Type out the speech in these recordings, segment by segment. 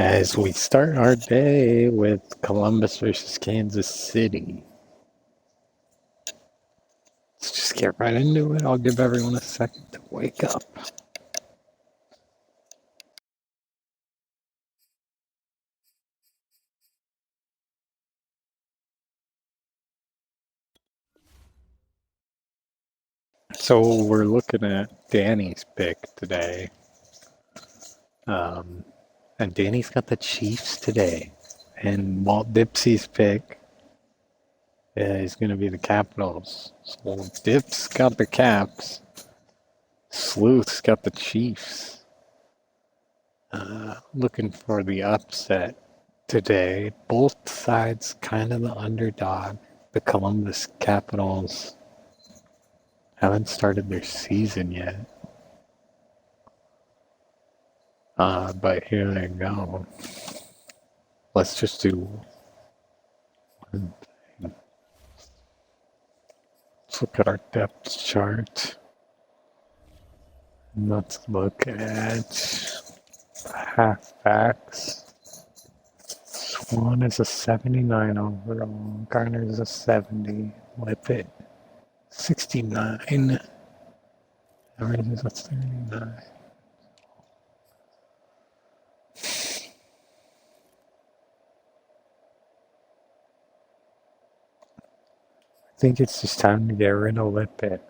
As we start our day with Columbus versus Kansas City. Let's just get right into it. I'll give everyone a second to wake up. So we're looking at Danny's pick today. And Danny's got the Chiefs today. And Walt Dipsey's pick is going to be the Capitals. So Dips got the Caps. Sleuth's got the Chiefs. Looking for the upset today. Both sides kind of the underdog. The Columbus Capitals haven't started their season yet. But here they go. Let's just do one thing. Let's look at our depth chart. And let's look at halfbacks. Swan is a 79 overall. Garner is a 70. Lippett, 69. Average is a 39. I think it's just time to get rid of Lippett.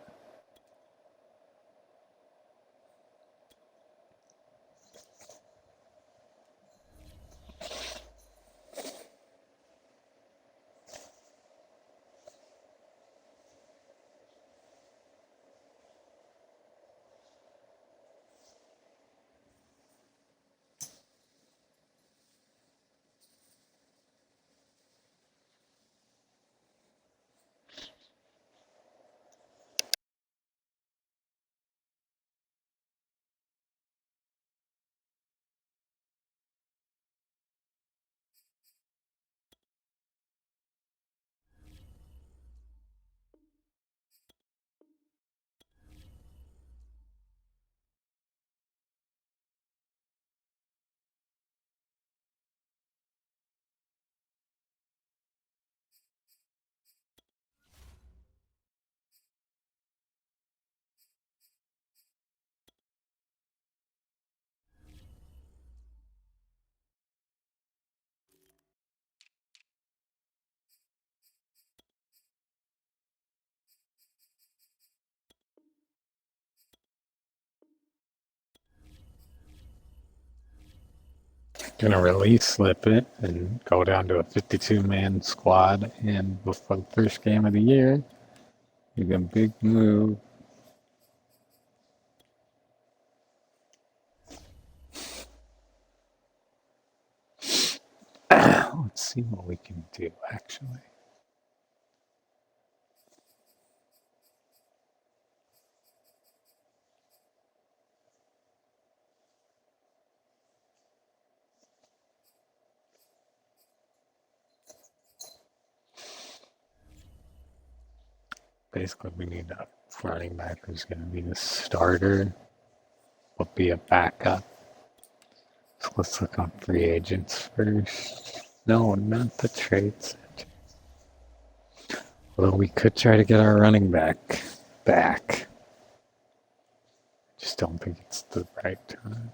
Gonna release Lippett and go down to a 52-man squad. And before the first game of the year, make a big move. Let's see what we can do, actually. Basically, we need a running back who's going to be the starter, but be a backup. So let's look on free agents first. No, not the trades. Although we could try to get our running back back. Just don't think it's the right time.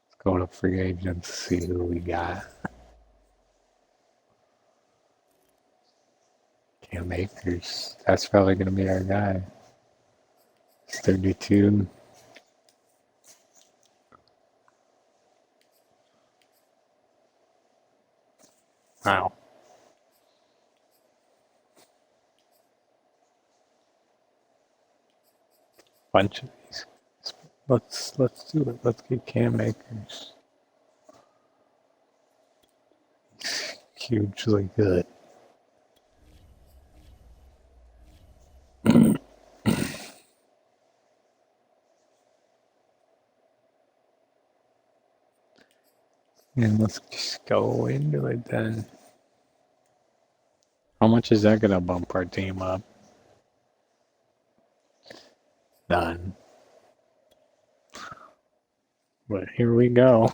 Let's go to free agents, see who we got. Cam Akers. That's probably going to be our guy. He's 32. Wow. Bunch of these. Let's do it. Let's get Cam Akers. He's hugely good. And let's just go into it then. How much is that going to bump our team up? None. But here we go.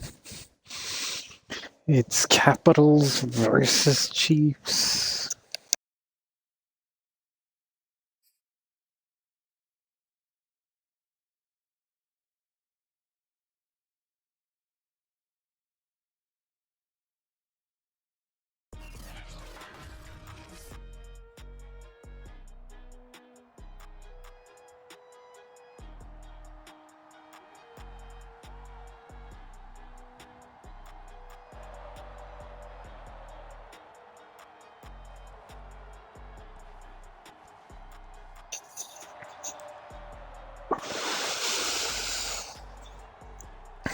It's Capitals versus Chiefs.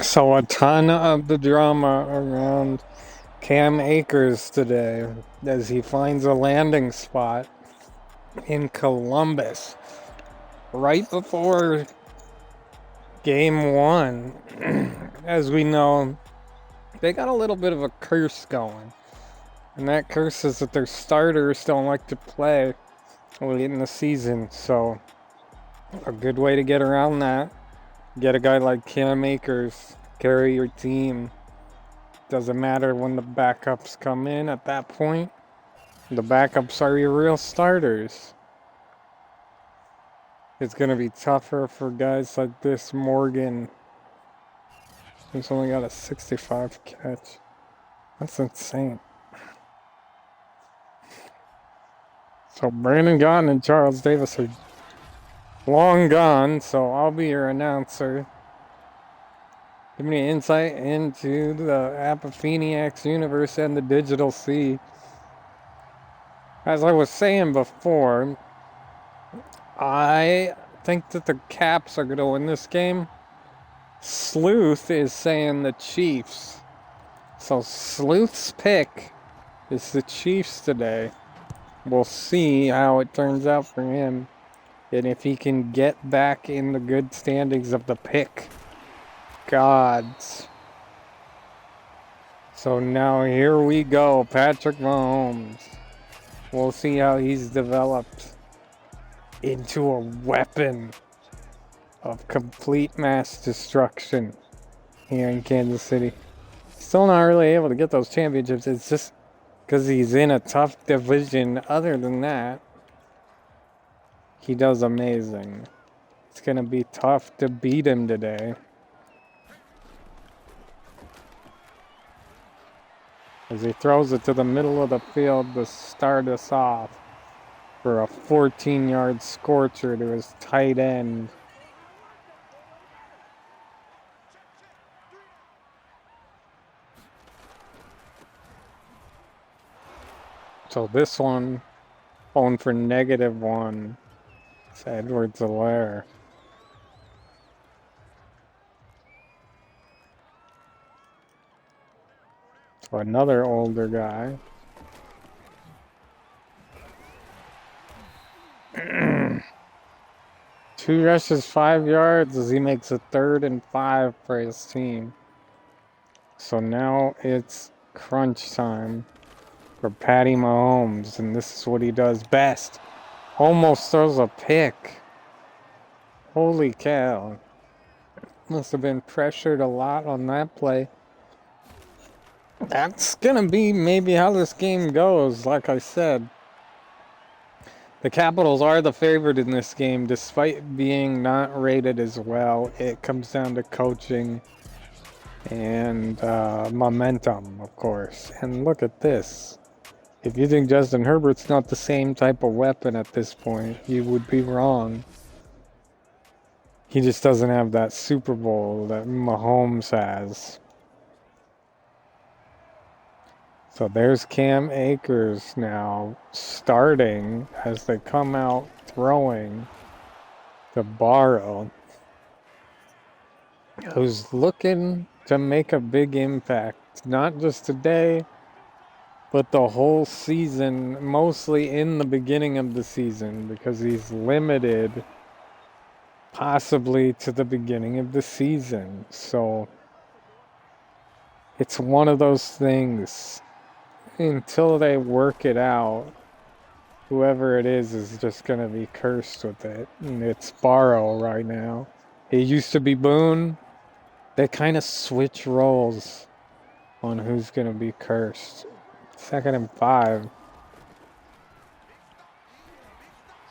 So a ton of the drama around Cam Akers today as he finds a landing spot in Columbus right before game one. As we know, they got a little bit of a curse going. And that curse is that their starters don't like to play late in the season. So a good way to get around that, get a guy like Cam Akers, carry your team. Doesn't matter when the backups come in at that point. The backups are your real starters. It's going to be tougher for guys like this Morgan. He's only got a 65 catch. That's insane. So Brandon Gaunt and Charles Davis are long gone, so I'll be your announcer. Give me insight into the Apofeniacs universe and the digital sea. As I was saying before, I think that the Caps are going to win this game. Sleuth is saying the Chiefs. So Sleuth's pick is the Chiefs today. We'll see how it turns out for him and if he can get back in the good standings of the pick gods. So now here we go, Patrick Mahomes. We'll see how he's developed into a weapon of complete mass destruction here in Kansas City. Still not really able to get those championships. It's just because he's in a tough division. Other than that, he does amazing. It's going to be tough to beat him today. As he throws it to the middle of the field to start us off for a 14-yard scorcher to his tight end. So this one, going for -1. It's Edwards-Helaire. So another older guy. Two rushes, 5 yards as he makes a 3rd and 5 for his team. So now it's crunch time for Patty Mahomes, and this is what he does best. Almost throws a pick. Holy cow. Must have been pressured a lot on that play. That's going to be maybe how this game goes, like I said. The Capitals are the favorite in this game, despite being not rated as well. It comes down to coaching and momentum, of course. And look at this. If you think Justin Herbert's not the same type of weapon at this point, you would be wrong. He just doesn't have that Super Bowl that Mahomes has. So there's Cam Akers now starting as they come out throwing to Barrow, who's looking to make a big impact, not just today, but the whole season, mostly in the beginning of the season, because he's limited possibly to the beginning of the season. So it's one of those things. Until they work it out, whoever it is just going to be cursed with it. And it's Barrow right now. It used to be Boone. They kind of switch roles on who's going to be cursed. 2nd and 5.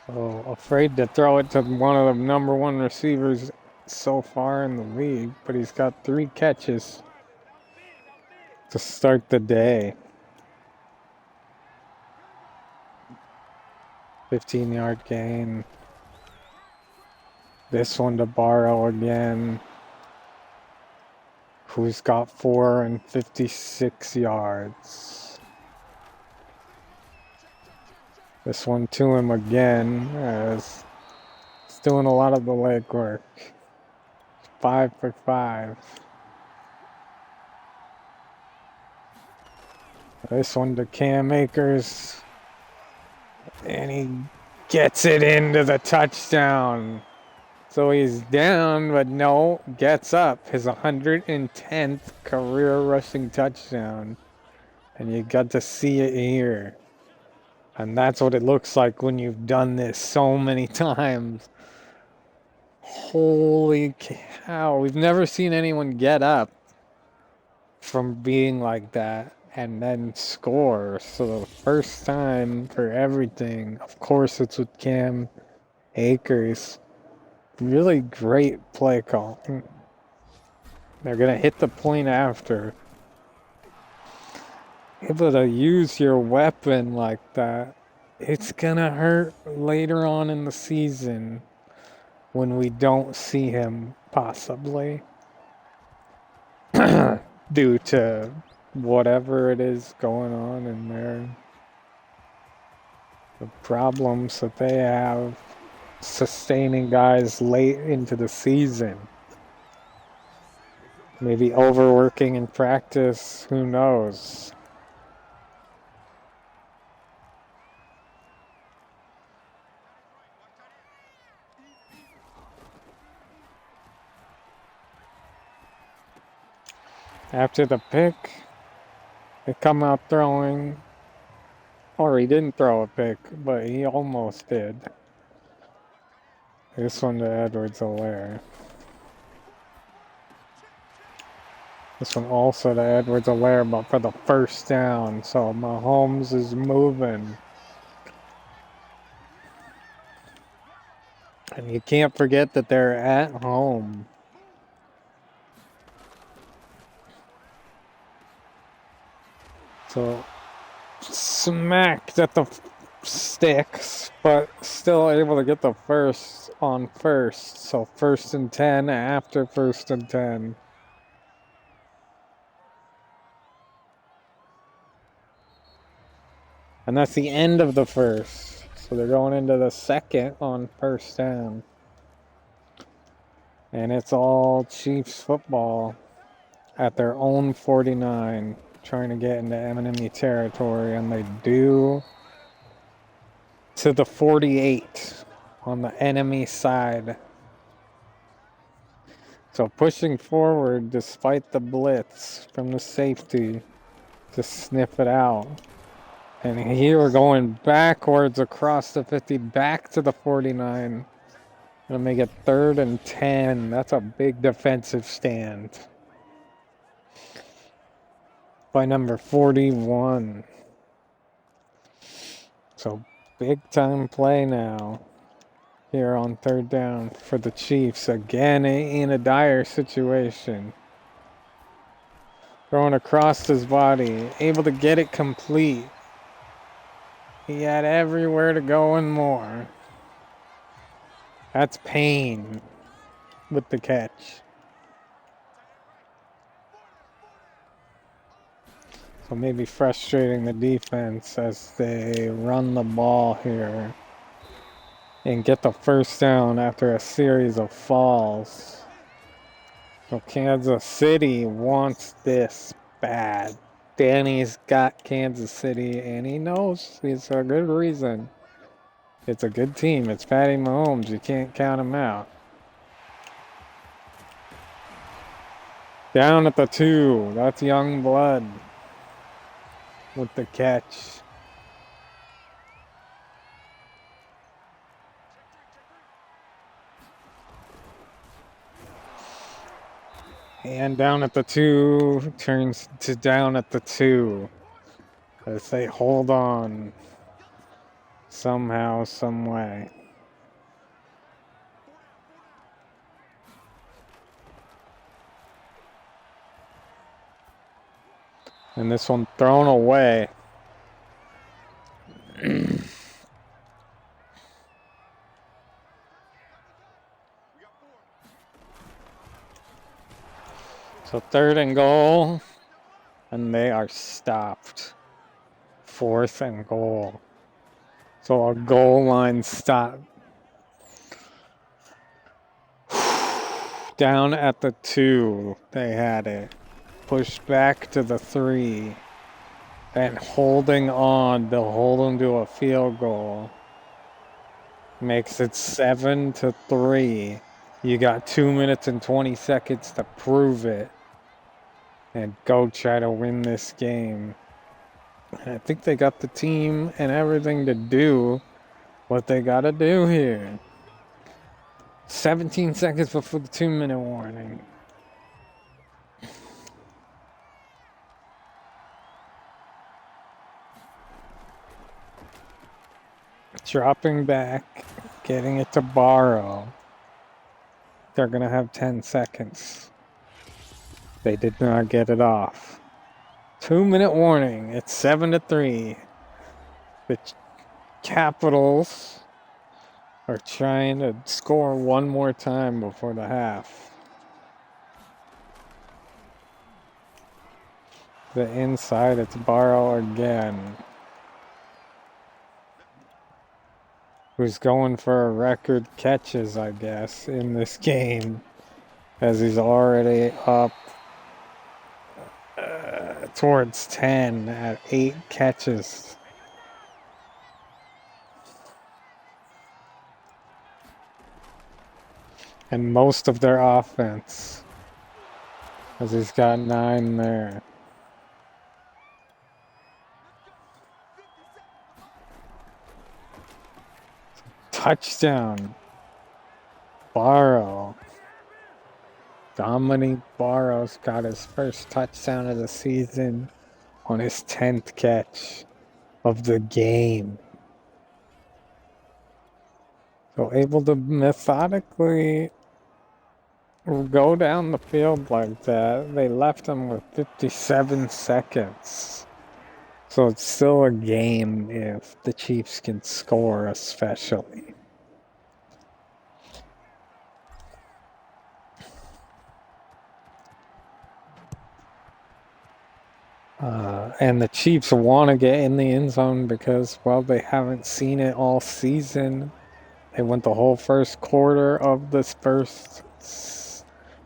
So afraid to throw it to one of the number 1 receivers so far in the league, but he's got 3 catches to start the day. 15-yard gain. This one to Borrow again, who's got 456 yards. This one to him again, as he's doing a lot of the legwork. 5 for 5. This one to Cam Akers, and he gets it into the touchdown. So he's down, but no, gets up. His 110th career rushing touchdown. And you got to see it here. And that's what it looks like when you've done this so many times. Holy cow. We've never seen anyone get up from being like that and then score. So the first time for everything. Of course, it's with Cam Akers. Really great play call. They're going to hit the point after. Able to use your weapon like that, it's going to hurt later on in the season when we don't see him, possibly. Due to whatever it is going on in there. The problems that they have sustaining guys late into the season. Maybe overworking in practice, who knows? After the pick, they come out throwing, or he didn't throw a pick, but he almost did. This one to Edwards-Helaire. This one also to Edwards-Helaire, but for the first down. So Mahomes is moving. And you can't forget that they're at home. So smacked at the sticks, but still able to get the first on first. So 1st and 10 after 1st and 10. And that's the end of the first. So they're going into the second on 1st down. And it's all Chiefs football at their own 49, trying to get into enemy territory, and they do to the 48 on the enemy side. So pushing forward despite the blitz from the safety to sniff it out. And here we're going backwards across the 50, back to the 49. Gonna make it 3rd and 10. That's a big defensive stand by number 41. So big time play now here on 3rd down for the Chiefs. Again in a dire situation. Throwing across his body, able to get it complete. He had everywhere to go and more. That's Payne with the catch. So maybe frustrating the defense as they run the ball here and get the first down after a series of falls. So Kansas City wants this bad. Danny's got Kansas City, and he knows it's a good reason. It's a good team. It's Patty Mahomes. You can't count him out. Down at the 2. That's Young Blood with the catch. And down at the 2 turns to down at the 2 as they hold on somehow, some way. And this one thrown away. So 3rd and goal, and they are stopped. 4th and goal. So a goal line stop. Down at the 2, they had it. Pushed back to the 3. And holding on, they'll hold them to a field goal. Makes it 7-3. You got 2 minutes and 20 seconds to prove it. And go try to win this game. I think they got the team and everything to do what they gotta do here. 17 seconds before the 2-minute warning. Dropping back, getting it to Borrow. They're gonna have 10 seconds. They did not get it off. 2-minute warning. It's 7-3. The Capitals are trying to score one more time before the half. The inside, it's Borrow again. Who's going for a record catches, I guess, in this game. As he's already up towards 10 at 8 catches. And most of their offense. As he's got 9 there. Touchdown. Borrow. Dominic Barrow's got his first touchdown of the season on his 10th catch of the game. So able to methodically go down the field like that. They left him with 57 seconds. So it's still a game if the Chiefs can score, especially. And the Chiefs want to get in the end zone because, well, they haven't seen it all season. They went the whole first quarter of this first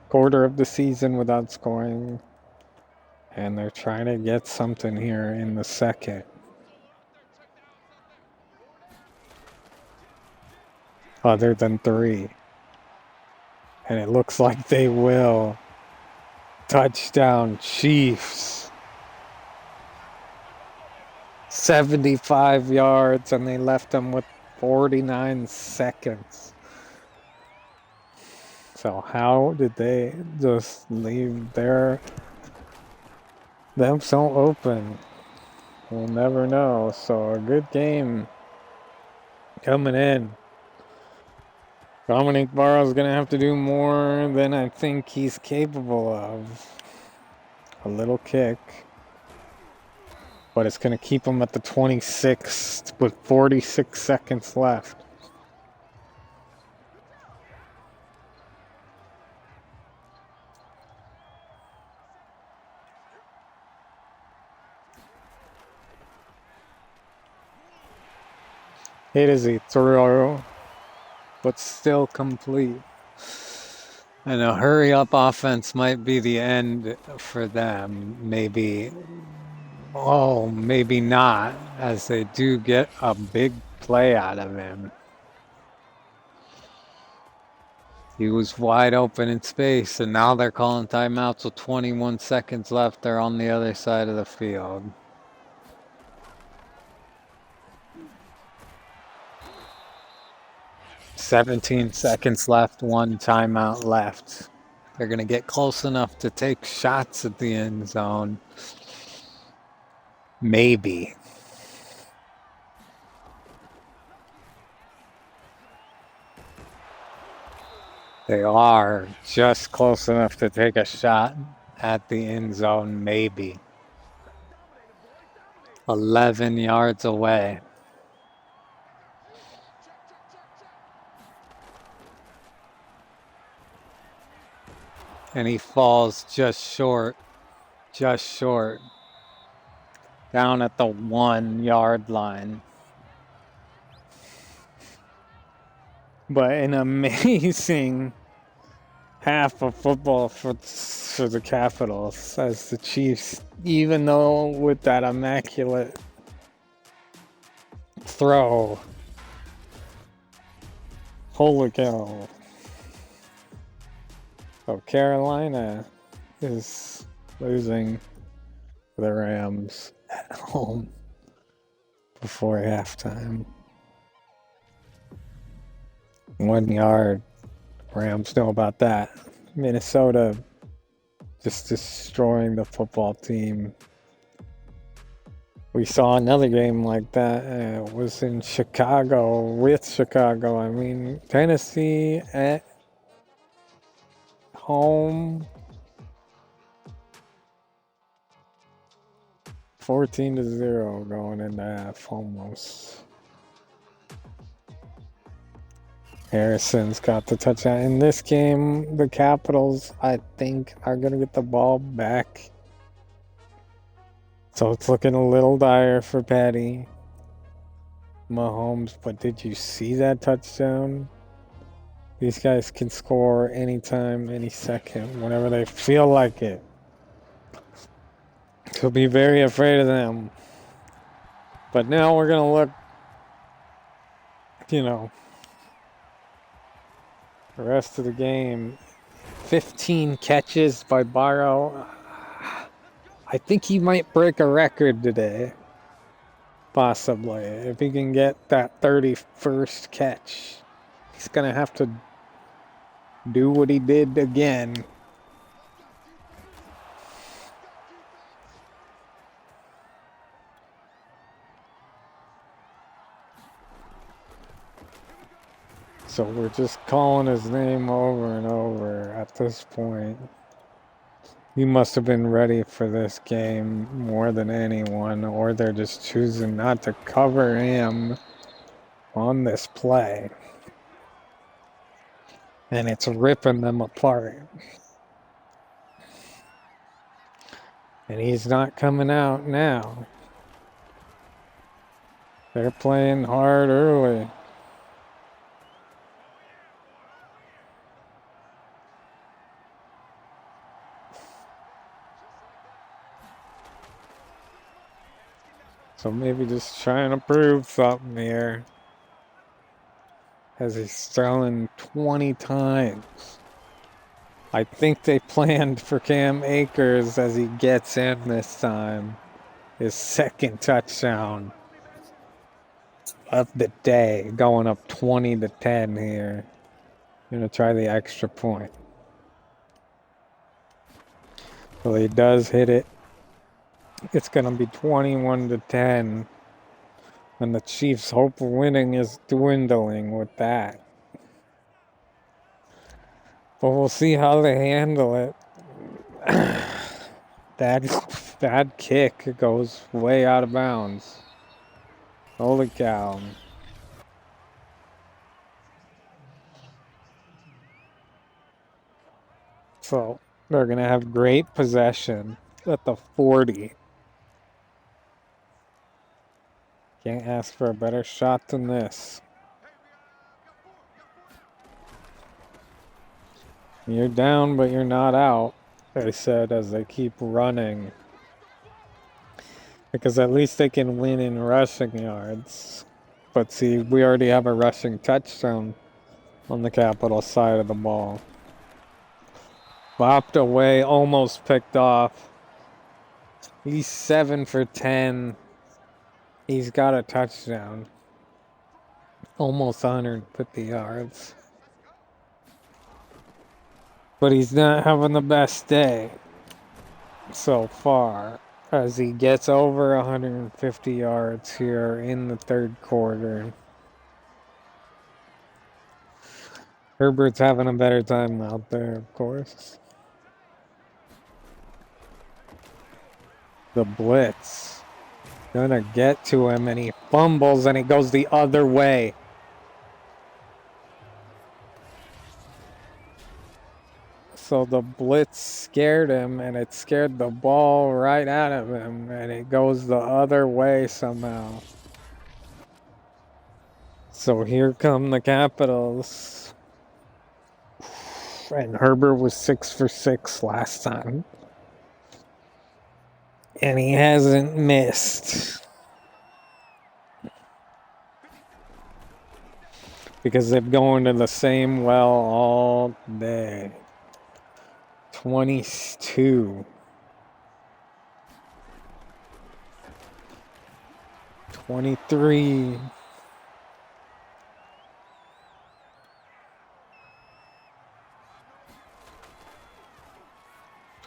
quarter of the season without scoring. And they're trying to get something here in the second. Other than 3. And it looks like they will. Touchdown, Chiefs. 75 yards, and they left them with 49 seconds. So how did they just leave them so open? We'll never know. So a good game coming in. Dominic Barrow's going to have to do more than I think he's capable of. A little kick. But it's going to keep him at the 26 with 46 seconds left. It is a throw, but still complete. And a hurry-up offense might be the end for them. Maybe not, as they do get a big play out of him. He was wide open in space, and now they're calling timeouts with 21 seconds left. They're on the other side of the field. "17 seconds left, 1 timeout left." They're going to get close enough to take shots at the end zone. Maybe. They are just close enough to take a shot at the end zone, maybe. 11 yards away. And he falls just short. Down at the 1 yard line. But an amazing half of football for the Capitals as the Chiefs, even though with that immaculate throw. Holy cow. So Carolina is losing the Rams at home before halftime. 1 yard. Rams know about that. Minnesota just destroying the football team. We saw another game like that. It was in Chicago, with Chicago. I mean, Tennessee at home. 14-0 going into half almost. Harrison's got the touchdown. In this game, the Capitals, I think, are going to get the ball back. So it's looking a little dire for Patty Mahomes. But did you see that touchdown? These guys can score anytime, any second, whenever they feel like it. So be very afraid of them. But now we're going to look, the rest of the game. 15 catches by Burrow. I think he might break a record today. Possibly. If he can get that 31st catch. He's going to have to do what he did again. So we're just calling his name over and over at this point. He must have been ready for this game more than anyone, or they're just choosing not to cover him on this play. And it's ripping them apart. And he's not coming out now. They're playing hard early. So maybe just trying to prove something here. As he's thrown 20 times. I think they planned for Cam Akers as he gets in this time. His second touchdown of the day. Going up 20-10 here. Gonna try the extra point. Well, he does hit it. It's going to be 21-10. And the Chiefs' hope of winning is dwindling with that. But we'll see how they handle it. That kick goes way out of bounds. Holy cow. So they're going to have great possession at the 40. Can't ask for a better shot than this. You're down, but you're not out, they said as they keep running. Because at least they can win in rushing yards. But see, we already have a rushing touchdown on the Capital side of the ball. Bopped away, almost picked off. He's 7 for 10. He's got a touchdown. Almost 150 yards. But he's not having the best day so far as he gets over 150 yards here in the third quarter. Herbert's having a better time out there, of course. The blitz. Gonna get to him and he fumbles and he goes the other way. So the blitz scared him and it scared the ball right out of him and it goes the other way somehow. So here come the Capitals. And Herbert was 6 for 6 last time. And he hasn't missed. Because they've gone to the same well all day. 22. 23.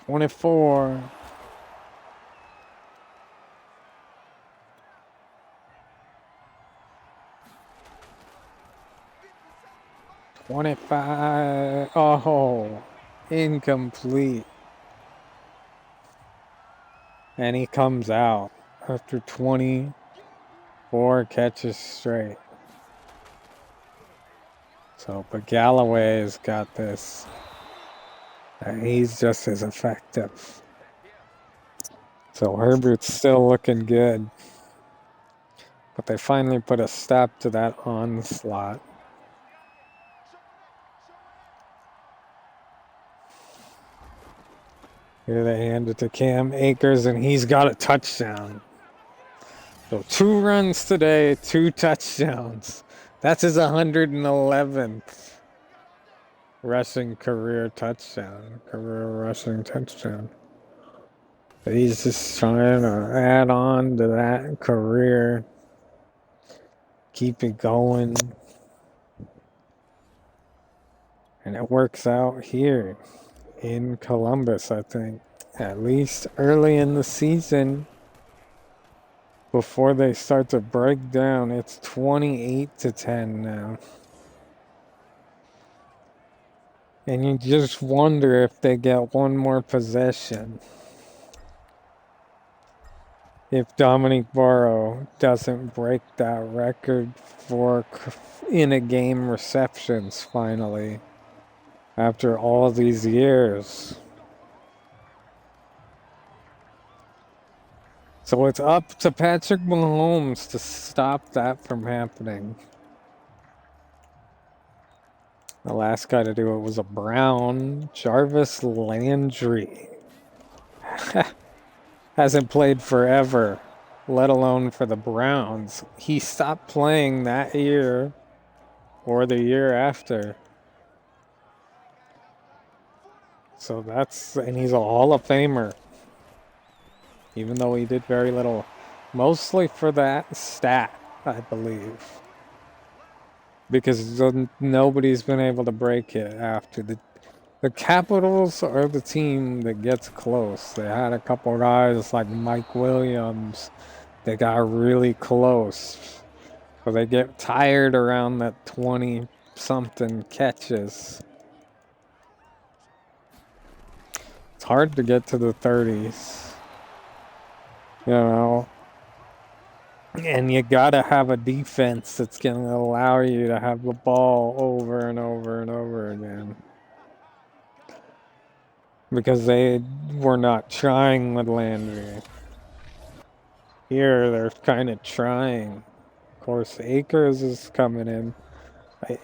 24. 25. Oh, incomplete. And he comes out after 24 catches straight. So, but Galloway's got this. And he's just as effective. So Herbert's still looking good. But they finally put a stop to that onslaught. Here they hand it to Cam Akers, and he's got a touchdown. So 2 runs today, 2 touchdowns. That's his 111th rushing career touchdown. Career rushing touchdown. But he's just trying to add on to that career. Keep it going. And it works out here in Columbus, I think. At least early in the season. Before they start to break down, it's 28-10 now. And you just wonder if they get one more possession. If Dominic Barrow doesn't break that record for in-a-game receptions finally. After all these years. So it's up to Patrick Mahomes to stop that from happening. The last guy to do it was a Brown, Jarvis Landry. Hasn't played forever, let alone for the Browns. He stopped playing that year or the year after. So and he's a Hall of Famer. Even though he did very little. Mostly for that stat, I believe. Because nobody's been able to break it after. The Capitals are the team that gets close. They had a couple guys like Mike Williams that got really close. But they get tired around that 20-something catches. It's hard to get to the 30s. You know, and you gotta have a defense that's gonna allow you to have the ball over and over and over again. Because they were not trying with Landry. Here, they're kind of trying. Of course, Akers is coming in.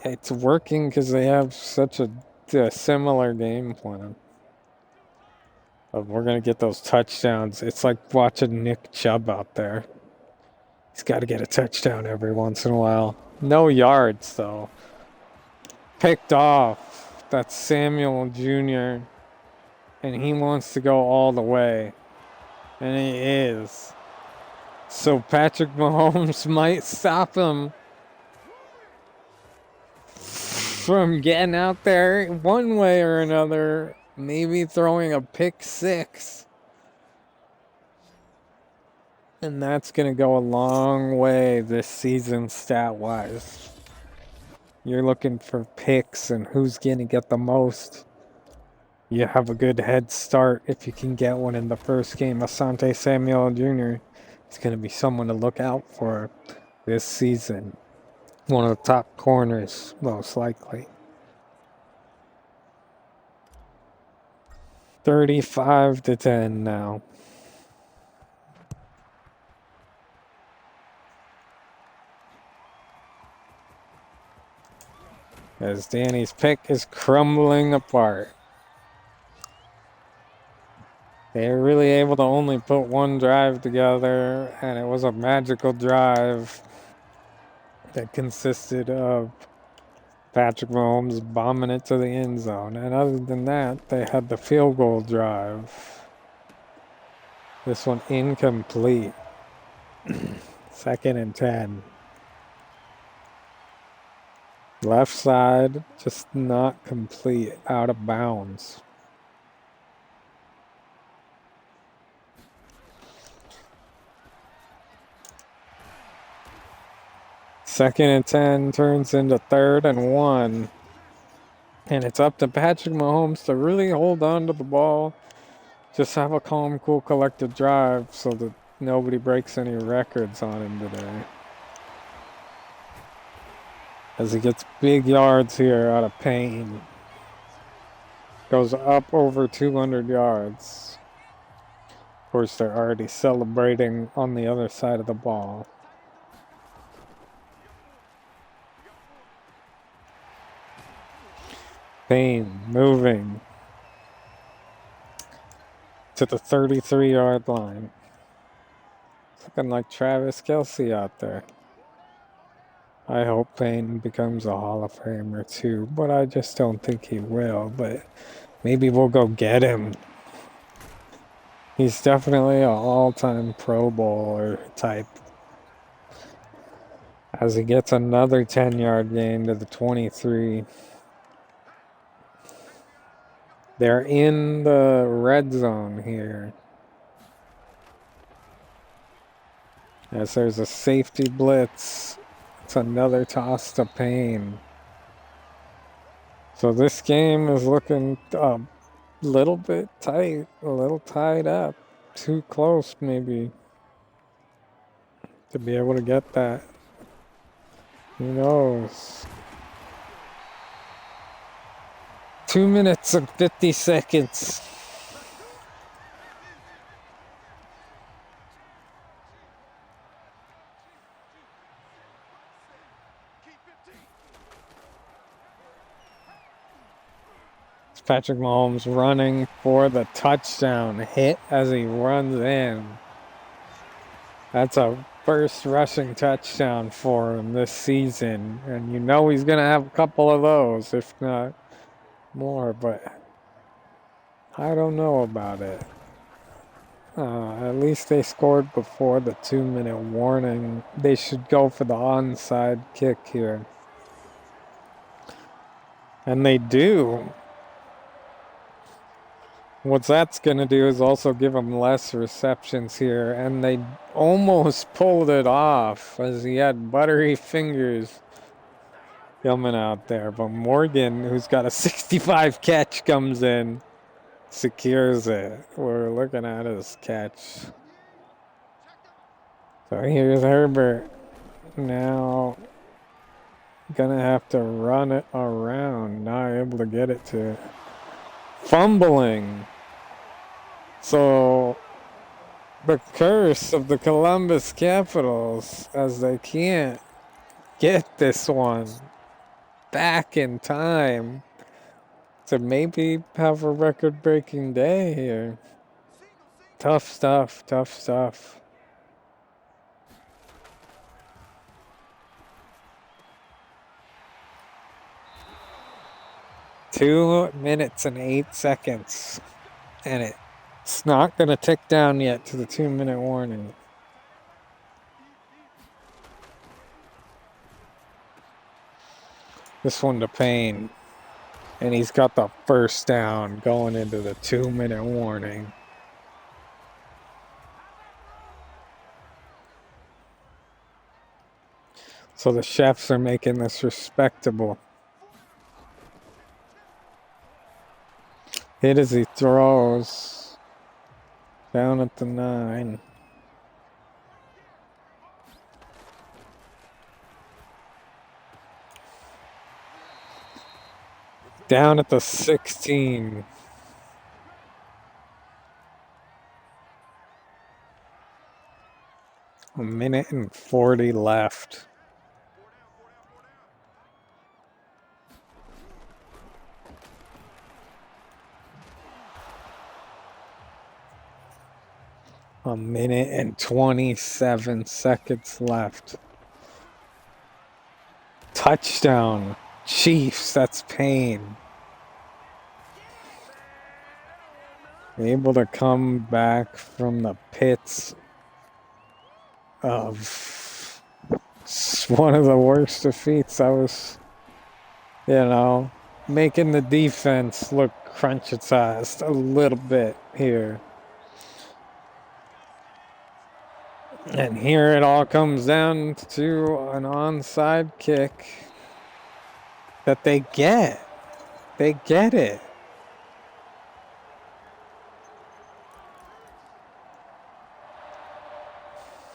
It's working because they have such a similar game plan. We're going to get those touchdowns. It's like watching Nick Chubb out there. He's got to get a touchdown every once in a while. No yards, though. Picked off. That's Samuel Jr. And he wants to go all the way. And he is. So Patrick Mahomes might stop him. from getting out there one way or another, maybe throwing a pick six. And that's going to go a long way this season stat-wise. You're looking for picks and who's going to get the most. You have a good head start if you can get one in the first game. Asante Samuel Jr. is going to be someone to look out for this season. One of the top corners, most likely. 35-10 now. As Danny's pick is crumbling apart. They were really able to only put one drive together, and it was a magical drive that consisted of Patrick Mahomes bombing it to the end zone. And other than that, they had the field goal drive. This one incomplete. 2nd and 10. Left side, just not complete, out of bounds. Second and 10 turns into 3rd and 1. And it's up to Patrick Mahomes to really hold on to the ball. Just have a calm, cool, collected drive so that nobody breaks any records on him today. As he gets big yards here out of Payne. Goes up over 200 yards. Of course, they're already celebrating on the other side of the ball. Payne moving to the 33-yard line. Looking like Travis Kelce out there. I hope Payne becomes a Hall of Famer too, but I just don't think he will. But maybe we'll go get him. He's definitely an all-time Pro Bowler type. As he gets another 10-yard gain to the 23. They're in the red zone here. As there's a safety blitz. It's another toss to Payne. So this game is looking a little bit tight, a little tied up. Too close, maybe, to be able to get that. Who knows? 2 minutes and 50 seconds. It's Patrick Mahomes running for the touchdown. Hit as he runs in. That's a first rushing touchdown for him this season. And you know he's going to have a couple of those, if not more, but I don't know about it. At least they scored before the 2-minute warning. They should go for the onside kick here. And they do. What that's going to do is also give them less receptions here. And they almost pulled it off as he had buttery fingers coming out there. But Morgan, who's got a 65 catch, comes in, secures it. We're looking at his catch. So here's Herbert. Now gonna have to run it around. Not able to get it to. Fumbling. So the curse of the Columbus Capitals, as they can't get this one back in time to maybe have a record-breaking day here. Tough stuff, tough stuff. Two minutes and 8 seconds. And it's not going to tick down yet to the 2-minute warning. This one to Payne. And he's got the first down going into the 2-minute warning. So the chefs are making this respectable. Hit as he throws. Down at the 9. Down at the 16. A minute and 40 left. A minute and 27 seconds left. Touchdown. Chiefs, that's Payne. Able to come back from the pits of one of the worst defeats. I was, making the defense look crunchitized a little bit here. And here it all comes down to an onside kick that they get. They get it.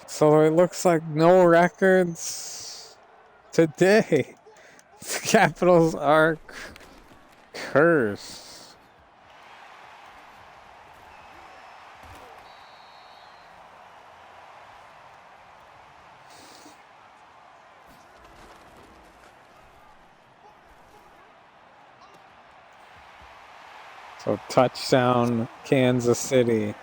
So it looks like no records today. The Capitals are cursed. So touchdown, Kansas City.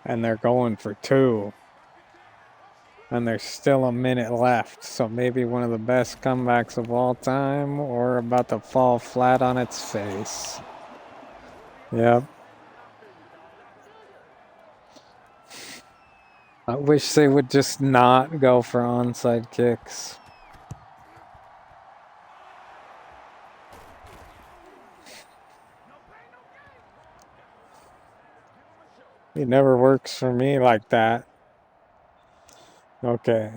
And they're going for 2. And there's still a minute left. So maybe one of the best comebacks of all time, or about to fall flat on its face. Yep. I wish they would just not go for onside kicks. It never works for me like that. Okay.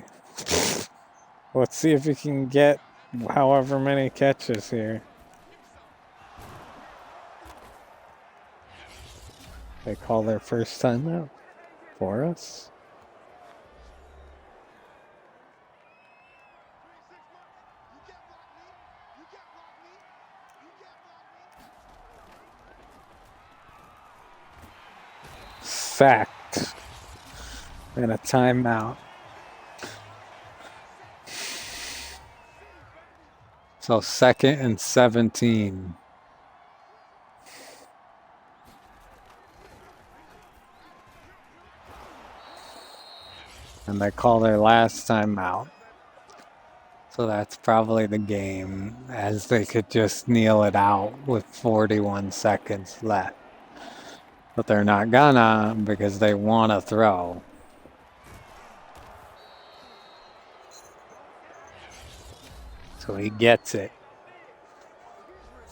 Let's see if we can get however many catches here. They call their first timeout for us. Sacked. And a timeout. So 2nd and 17. And they call their last timeout. So that's probably the game, as they could just kneel it out with 41 seconds left. But they're not gonna, because they want to throw. So he gets it.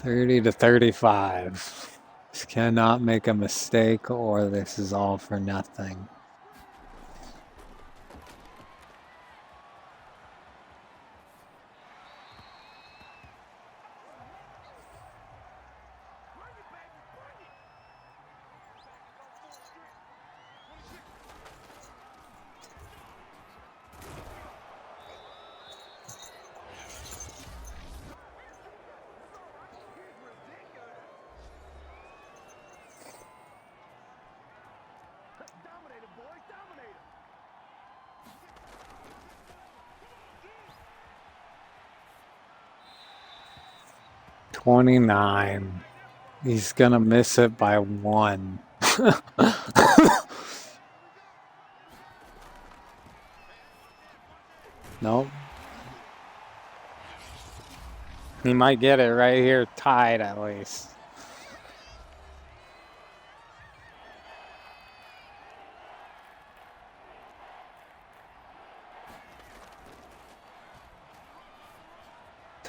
30-35. Just cannot make a mistake, or this is all for nothing. $29. He's gonna miss it by 1. Nope. He might get it right here, tied at least.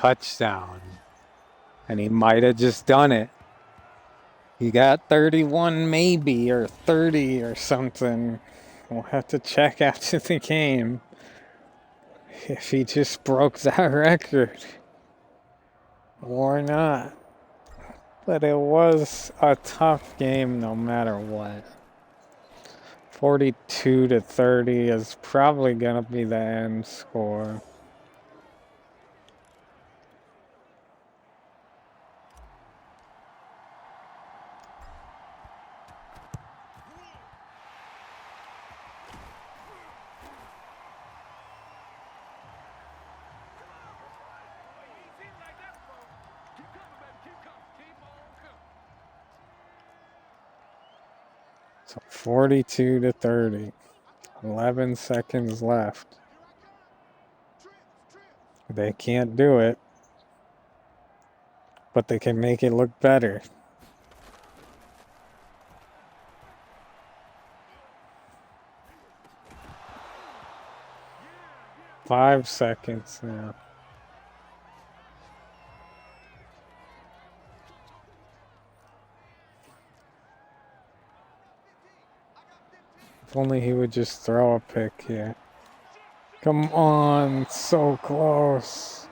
touchdown. And he might have just done it. He got 31 maybe, or 30 or something. We'll have to check after the game if he just broke that record or not. But it was a tough game no matter what. 42-30 is probably going to be the end score. So 42-30. 11 seconds left. They can't do it, but they can make it look better. Five seconds now. If only he would just throw a pick here. Come on, so close.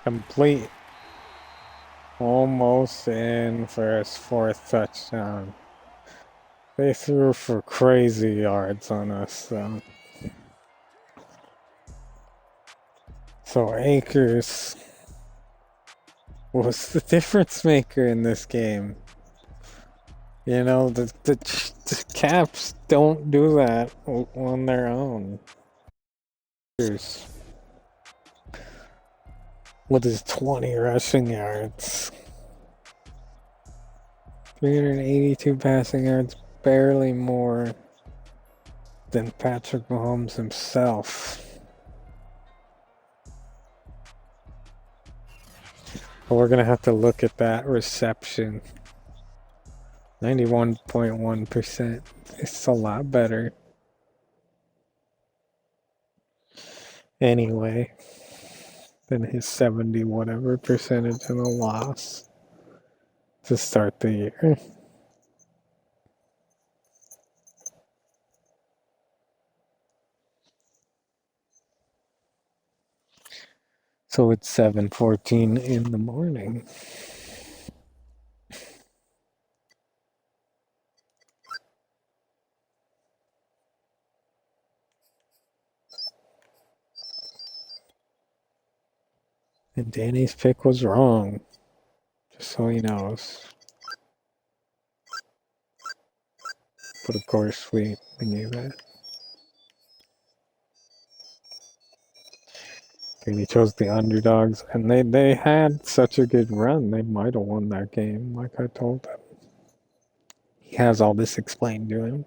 Complete. Almost in for his fourth touchdown. They threw for crazy yards on us, though. So Akers was the difference maker in this game. You know, the Caps don't do that on their own. With his 20 rushing yards. 382 passing yards, barely more than Patrick Mahomes himself. But we're going to have to look at that reception. 91.1%. It's a lot better. Anyway, than his 70 whatever percentage in a loss to start the year. So it's 7:14 in the morning. And Danny's pick was wrong. Just so he knows. But of course we knew that. And he chose the underdogs, and they had such a good run, they might have won that game, like I told them. He has all this explained to him.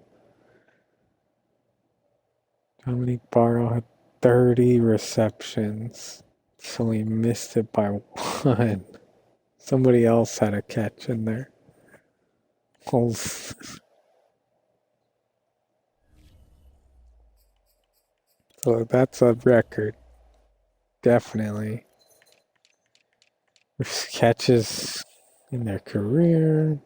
Dominic Barrow had 30 receptions, so he missed it by one. Somebody else had a catch in there. So that's a record. Definitely. Catches in their career.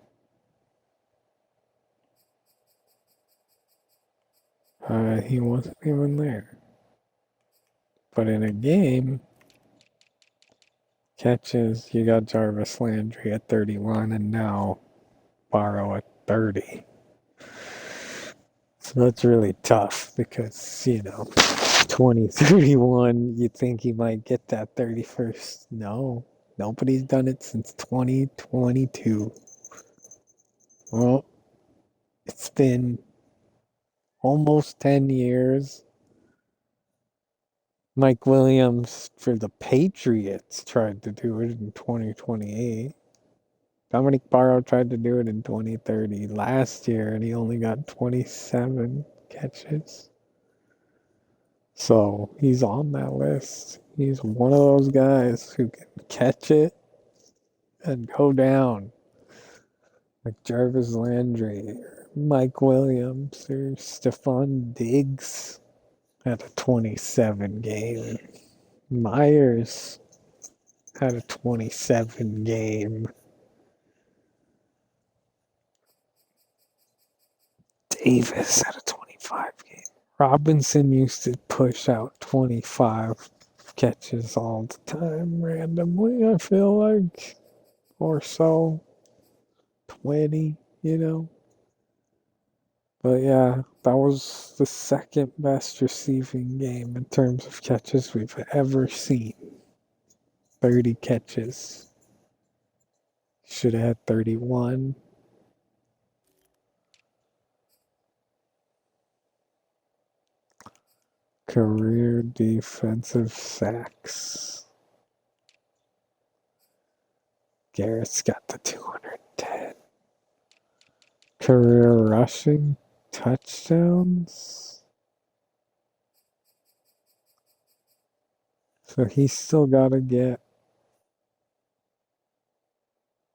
He wasn't even there. But in a game, catches, you got Jarvis Landry at 31 and now Barrow at 30. So that's really tough because, 2031, you'd think he might get that 31st. No, nobody's done it since 2022. Well, it's been almost 10 years. Mike Williams for the Patriots tried to do it in 2028. Dominic Barrow tried to do it in 2030 last year, and he only got 27 catches. So he's on that list. He's one of those guys who can catch it and go down like Jarvis Landry or Mike Williams or Stephon Diggs had a 27 game. Myers had a 27 game. Davis had a 25 game. Robinson used to push out 25 catches all the time randomly, I feel like. Or so. 20, you know. But yeah, that was the second best receiving game in terms of catches we've ever seen. 30 catches. Should have had 31. Career defensive sacks. Garrett's got the 210. Career rushing touchdowns. So he's still got to get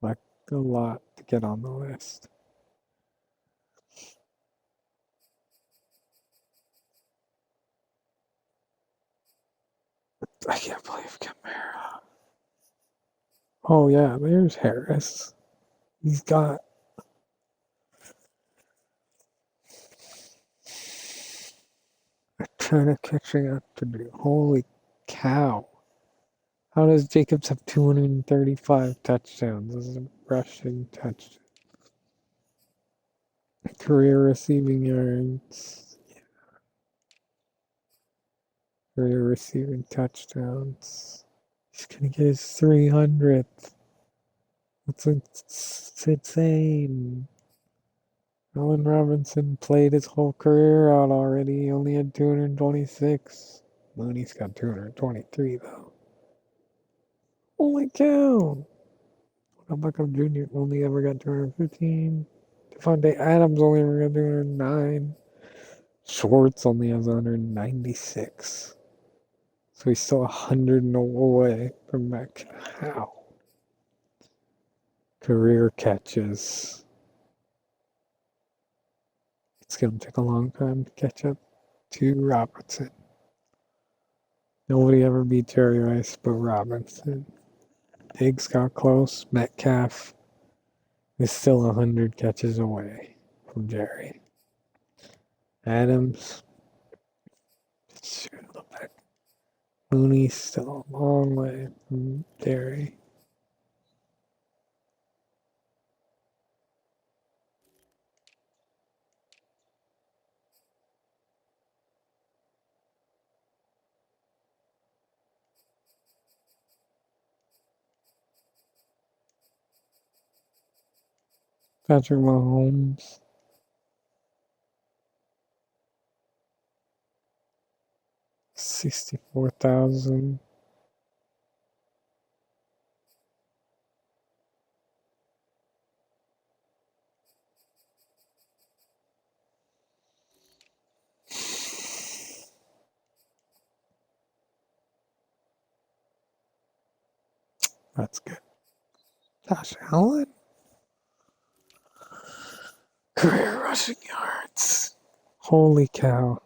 like a lot to get on the list. I can't believe Kamara. Oh yeah, there's Harris. He's got a ton of catching up to do. Holy cow. How does Jacobs have 235 touchdowns as a rushing touchdown? Career receiving yards. Career receiving touchdowns. He's gonna get his 300th. It's insane. Allen Robinson played his whole career out already. He only had 226. Mooney's got 223 though. Holy cow! Odell Beckham Jr. only ever got 215. Devontae Adams only ever got 209. Schwartz only has 196. So he's still 100 away from back. How? Career catches. It's going to take a long time to catch up to Robinson. Nobody ever beat Jerry Rice but Robinson. Diggs got close. Metcalf is still 100 catches away from Jerry. Adams. Shoot, look back. Mooney's still a long way from Jerry. Patrick Mahomes. $64,000. That's good. Josh Allen. Career rushing yards. Holy cow.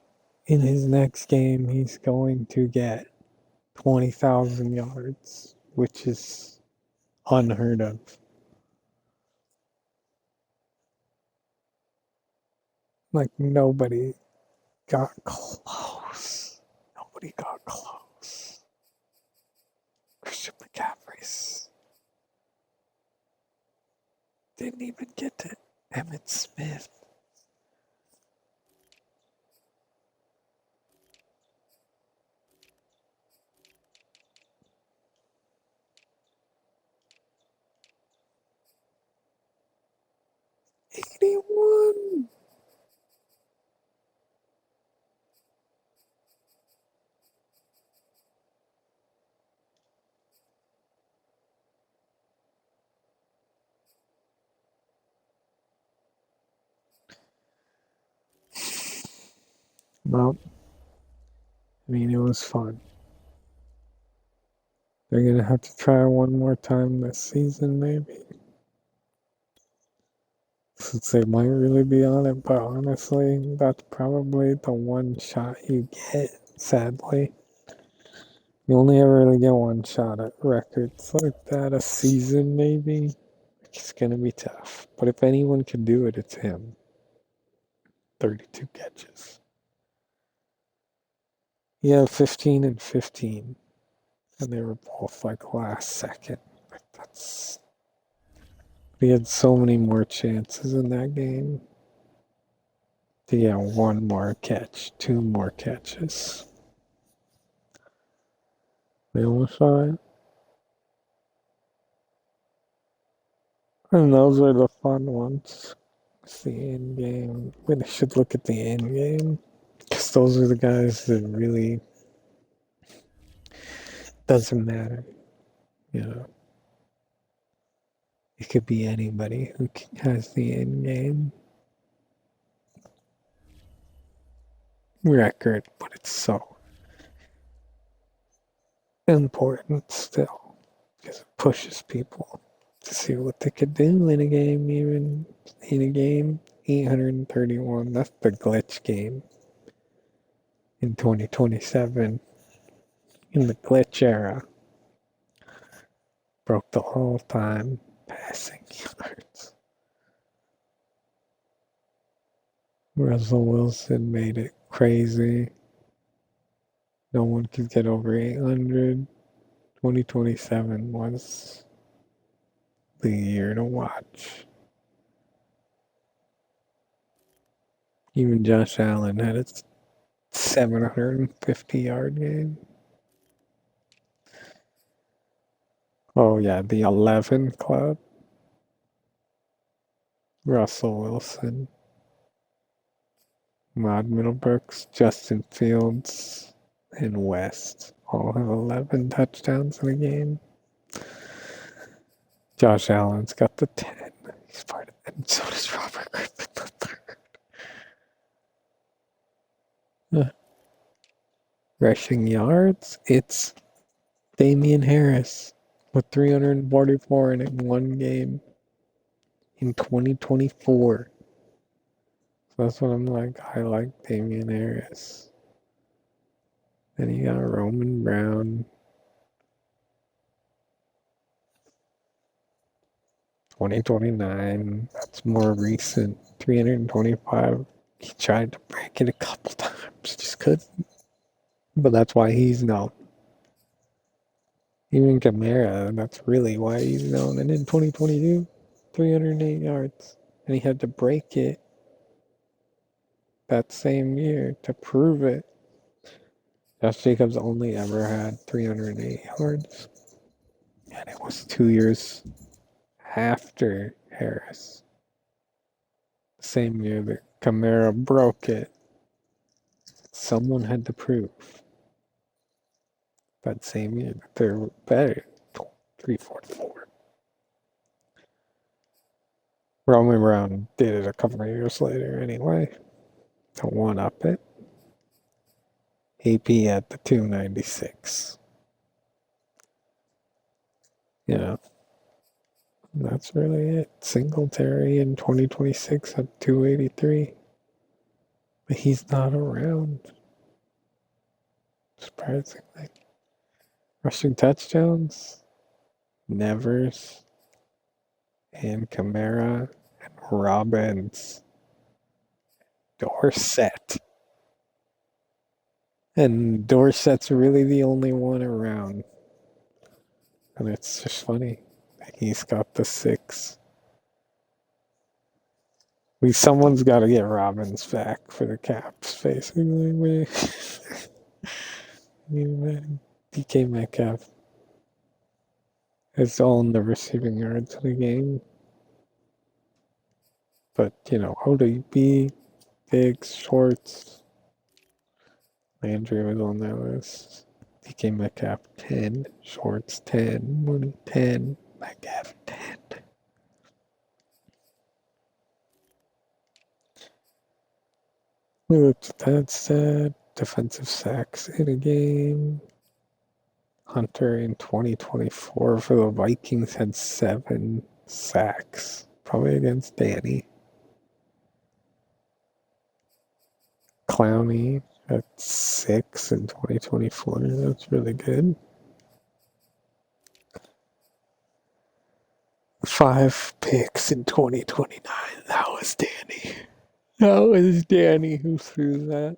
In his next game, he's going to get 20,000 yards, which is unheard of. Like, nobody got close. Nobody got close. Christian McCaffrey's didn't even get to Emmitt Smith. $81. Well, I mean, it was fun. They're going to have to try one more time this season, maybe. Since they might really be on it, but honestly, that's probably the one shot you get, sadly. You only ever really get one shot at records like that a season, maybe. It's going to be tough. But if anyone can do it, it's him. 32 catches. Yeah, 15 and 15. And they were both like last second. Like that's. We had so many more chances in that game to get one more catch, two more catches. They almost saw it. And those are the fun ones. It's the end game. We should look at the end game. Because those are the guys that really doesn't matter. You know, it could be anybody who has the end game record, but it's so important still because it pushes people to see what they could do in a game, even in a game. 831, that's the glitch game in 2027. In the glitch era, broke the all-time passing yards. Russell Wilson made it crazy. No one could get over 800. 2027 was the year to watch. Even Josh Allen had a 750-yard game. Oh, yeah, the 11 club. Russell Wilson, Rod Middlebrooks, Justin Fields, and West all have 11 touchdowns in a game. Josh Allen's got the 10. He's part of it. And so does Robert Griffin III. Rushing yards, it's Damian Harris with 344 in one game in 2024. So that's what I'm like. I like Damian Harris. Then you got Roman Brown. 2029. That's more recent. 325. He tried to break it a couple times. Just couldn't. But that's why he's known. Even Kamara, that's really why he's known. And in 2022, 308 yards. And he had to break it that same year to prove it. Josh Jacobs only ever had 308 yards. And it was 2 years after Harris. The same year that Kamara broke it. Someone had to prove that same year that they were better. 344. Roman Brown did it a couple of years later anyway to one up it. AP at the 296. You know, that's really it. Singletary in 2026 at 283. But he's not around. Surprisingly. Rushing touchdowns, Nevers and Kamara and Robbins. Dorsett. And Dorsett's really the only one around. And it's just funny. He's got the 6. Someone's got to get Robbins back for the Caps, basically. DK Metcalf has all in the receiving yards of the game. But, ODB, Diggs, Schwartz, Landry was on that list. DK Metcalf 10, Schwartz 10, Mooney 10, Metcalf 10. We looked at that stat. Defensive sacks in a game. Hunter in 2024 for the Vikings had 7 sacks, probably against Danny. Clowney at 6 in 2024. That's really good. 5 picks in 2029. That was Danny. That was Danny who threw that.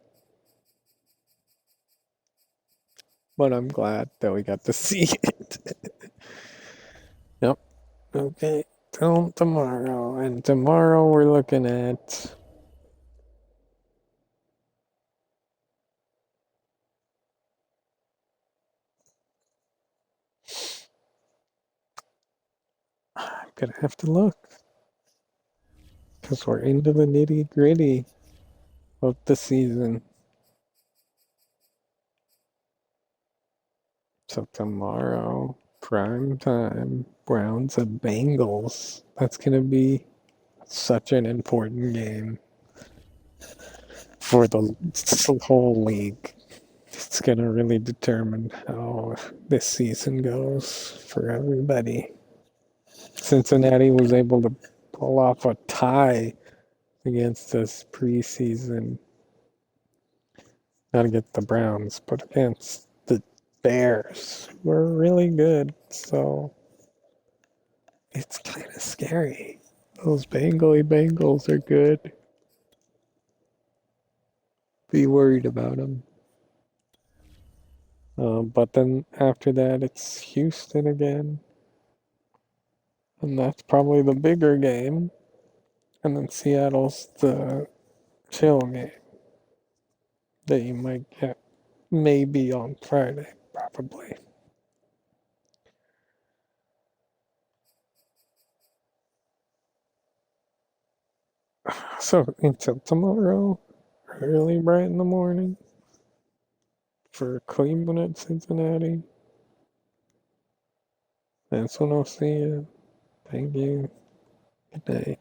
But I'm glad that we got to see it. Yep. Okay. Till tomorrow. And tomorrow we're looking at I'm gonna have to look. Because we're into the nitty gritty of the season. So tomorrow, prime time, Browns and Bengals. That's gonna be such an important game for the whole league. It's gonna really determine how this season goes for everybody. Cincinnati was able to pull off a tie against us preseason. Not against the Browns, but against the Bears. We're really good, so it's kind of scary. Those Bengals are good. Be worried about them. But then after that, it's Houston again. And that's probably the bigger game. And then Seattle's the chill game that you might get maybe on Friday, probably. So until tomorrow, early bright in the morning, for Cleveland at Cincinnati. That's when I'll see you. Thank you. Good night.